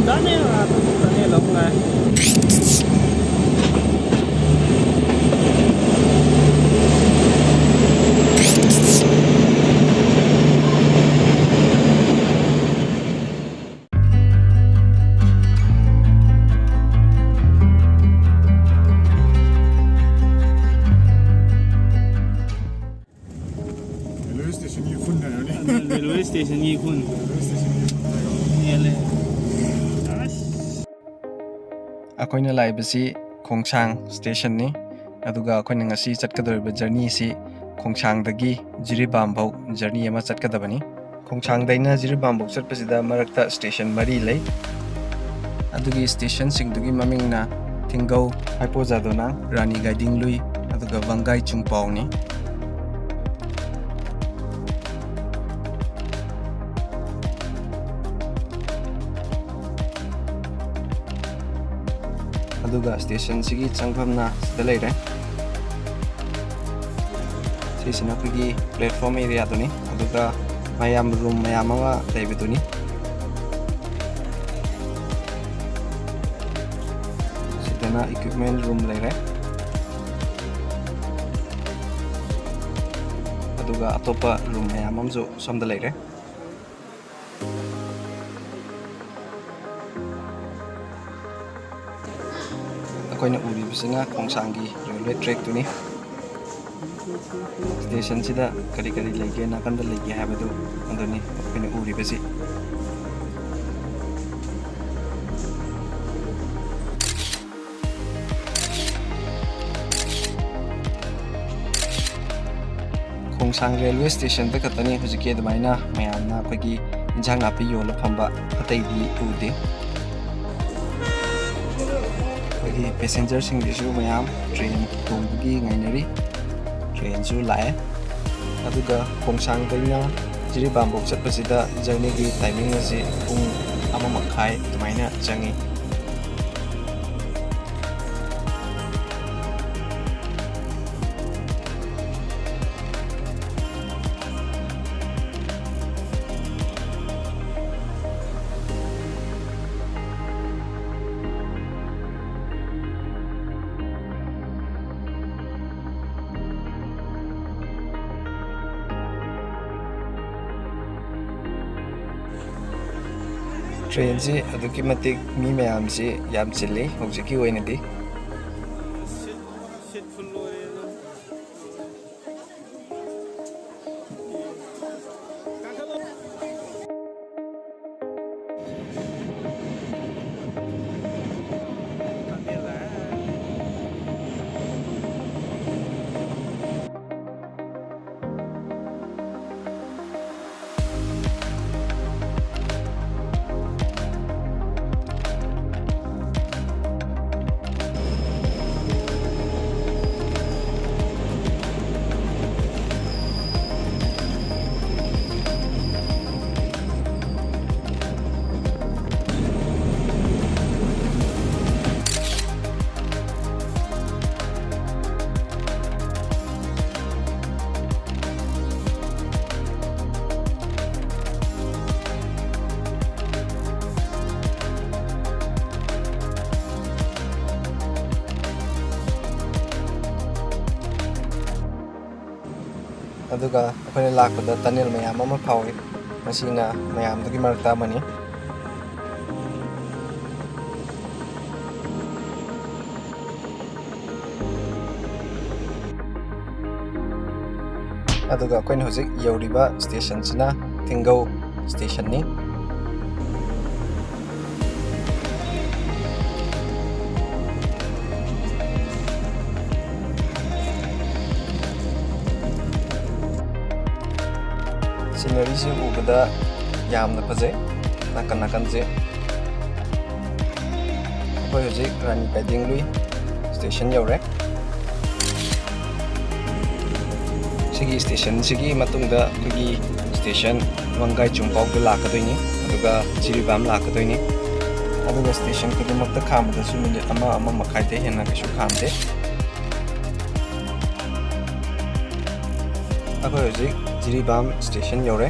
Tane long này. Railway station yi kun ꯑꯩꯈꯣꯏꯅ ꯂꯥꯛꯏꯕꯁꯤ ꯈꯣꯡꯁꯥꯡ ꯁ꯭ꯇꯦꯁꯟꯅꯤ ꯑꯗꯨꯒ ꯑꯩꯈꯣꯏꯅ ꯉꯁꯤ ꯆꯠꯀꯗꯧꯔꯤꯕ ꯖꯔꯅꯤꯁꯤ ꯈꯣꯡꯁꯥꯡꯗꯒꯤ ꯖꯤꯔꯤꯕꯥꯝ ꯐꯥꯎ ꯖꯔꯅꯤ ꯑꯃ ꯆꯠꯀꯗꯕꯅꯤ ꯈꯣꯡꯁꯥꯡꯗꯩꯅ ꯖꯤꯔꯤꯕꯥꯝ ꯐꯥꯎ ꯆꯠꯄꯁꯤꯗ ꯃꯔꯛꯇ ꯁ꯭ꯇꯦꯁꯟ 3 ꯂꯩ ꯑꯗꯨꯒꯤ ꯁ꯭ꯇꯦꯁꯟꯁꯤꯡꯗꯨꯒꯤ ꯃꯃꯤꯡꯅ ꯊꯤꯡꯒꯧ ꯍꯥꯏꯄꯣꯖꯥꯗꯣꯅꯥꯡ ꯔꯥꯅꯤ ꯒꯥꯏꯗꯤꯡꯂꯨꯏ ꯑꯗꯨꯒ ꯋꯥꯡꯒꯥꯏ ꯆꯨꯡꯄꯥꯎꯅꯤ ꯑꯗꯨꯒ ꯁ꯭ꯇꯦꯁꯟꯁꯤꯒꯤ ꯆꯪꯐꯝꯅ ꯁꯤꯗ ꯂꯩꯔꯦ ꯁꯤꯁꯤꯅ ꯑꯩꯈꯣꯏꯒꯤ ꯄ꯭ꯂꯦꯠꯐꯣꯔꯝ ꯑꯦꯔꯤꯌꯥꯗꯨꯅꯤ ꯑꯗꯨꯒ ꯃꯌꯥꯝ ꯔꯨꯝ ꯃꯌꯥꯝ ꯑꯃ ꯂꯩꯕꯗꯨꯅꯤ ꯁꯤꯗꯅ ꯏꯀ꯭ꯋꯤꯞꯃꯦꯟ ꯔꯨꯝ ꯂꯩꯔꯦ ꯑꯗꯨꯒ ꯑꯇꯣꯞꯄ ꯔꯨꯝ ꯃꯌꯥꯝ ꯑꯃꯁꯨ ꯁꯣꯝꯗ ꯂꯩꯔꯦ ꯑꯩꯈꯣꯏꯅ ꯎꯔꯤꯕꯁꯤꯅ ꯈꯣꯡꯁꯥꯡꯒꯤ ꯔꯦꯜꯋꯦ ꯇ꯭ꯔꯦꯛꯇꯨꯅꯤ ꯁ꯭ꯇꯦꯁꯟꯁꯤꯗ ꯀꯔꯤ ꯀꯔꯤ ꯂꯩꯒꯦ ꯅꯥꯀꯟꯗ ꯂꯩꯒꯦ ꯍꯥꯏꯕꯗꯨ ꯑꯗꯨꯅꯤ ꯑꯩꯈꯣꯏꯅ ꯎꯔꯤꯕꯁꯤ ꯈꯣꯡꯁꯥꯡ ꯔꯦꯜꯋꯦ ꯁ꯭ꯇꯦꯁꯟꯗ ꯈꯛꯇꯅꯤ ꯍꯧꯖꯤꯛꯀꯤ ꯑꯗꯨꯃꯥꯏꯅ ꯃꯌꯥꯝꯅ ꯑꯩꯈꯣꯏꯒꯤ ꯏꯟꯖꯥꯡ ꯅꯥꯄꯤ ꯌꯣꯜꯂ ꯐꯝꯕ ꯑꯇꯩꯗꯤ ꯎꯗꯦ ꯑꯩꯈꯣꯏꯒꯤ ꯄꯦꯁꯦꯟꯖꯔꯁꯤꯡꯒꯤꯁꯨ ꯃꯌꯥꯝ ꯇ꯭ꯔꯦꯟ ꯇꯣꯡꯕꯒꯤ ꯉꯥꯏꯅꯔꯤ ꯇ꯭ꯔꯦꯟꯁꯨ ꯂꯥꯛꯑꯦ ꯑꯗꯨꯒ ꯈꯣꯡꯁꯥꯡꯗꯩꯅ ꯖꯤꯔꯤꯕꯥꯝꯐꯥꯎ ꯆꯠꯄꯁꯤꯗ ꯖꯔꯅꯤꯒꯤ ꯇꯥꯏꯃꯤꯡ ꯑꯁꯤ ꯄꯨꯡ 1.5 ꯑꯗꯨꯃꯥꯏꯅ ꯆꯪꯉꯤ ꯇ꯭ꯔꯦꯟꯁꯤ ꯑꯗꯨꯛꯀꯤ ꯃꯇꯤꯛ ꯃꯤ ꯃꯌꯥꯝꯁꯤ ꯌꯥꯝ ꯆꯤꯜꯂꯤ ꯍꯧꯖꯤꯛꯀꯤ ꯑꯣꯏꯅꯗꯤ ꯑꯗꯨꯒ ꯑꯩꯈꯣꯏꯅ ꯂꯥꯛꯄꯗ ꯇꯅꯦꯜ ꯃꯌꯥꯝ ꯑꯃ ꯐꯥꯎꯏ ꯃꯁꯤꯅ ꯃꯌꯥꯝꯗꯨꯒꯤ ꯃꯔꯛꯇ ꯑꯃꯅꯤ ꯑꯗꯨꯒ ꯑꯩꯈꯣꯏꯅ ꯍꯧꯖꯤꯛ ꯌꯧꯔꯤꯕ ꯁ꯭ꯇꯦꯁꯟꯁꯤꯅ ꯊꯤꯡꯒꯧ ꯁ꯭ꯇꯦꯁꯟꯅꯤ ꯁꯤꯅꯔꯤꯁꯤ ꯎꯕꯗ ꯌꯥꯝꯅ ꯐꯖꯩ ꯅꯥꯀꯟ ꯅꯥꯀꯟꯁꯦ ꯑꯩꯈꯣꯏ ꯍꯧꯖꯤꯛ ꯔꯥꯅꯤ ꯒꯥꯏꯗꯤꯡꯂꯨꯏ ꯁ꯭ꯇꯦꯁꯟ ꯌꯧꯔꯦ ꯁꯤꯒꯤ ꯁ꯭ꯇꯦꯁꯟꯁꯤꯒꯤ ꯃꯇꯨꯡꯗ ꯑꯩꯈꯣꯏꯒꯤ ꯁ꯭ꯇꯦꯁꯟ ꯋꯥꯡꯒꯥꯏ ꯆꯨꯡꯄꯥꯎꯗ ꯂꯥꯛꯀꯗꯣꯏꯅꯤ ꯑꯗꯨꯒ ꯖꯤꯔꯤꯕꯥꯝ ꯂꯥꯛꯀꯗꯣꯏꯅꯤ ꯑꯗꯨꯒ ꯁ꯭ꯇꯦꯁꯟ ꯈꯨꯗꯤꯡꯃꯛꯇ ꯈꯥꯝꯕꯗꯁꯨ ꯃꯤꯅꯤꯠ 1.5ꯗꯩ ꯍꯦꯟꯅ ꯀꯩꯁꯨ ꯈꯥꯝꯗꯦ ꯑꯩꯈꯣꯏ ꯍꯧꯖꯤꯛ ꯖꯤꯔꯤꯕꯥꯝ ꯁ꯭ꯇꯦꯁꯟ ꯌꯧꯔꯦ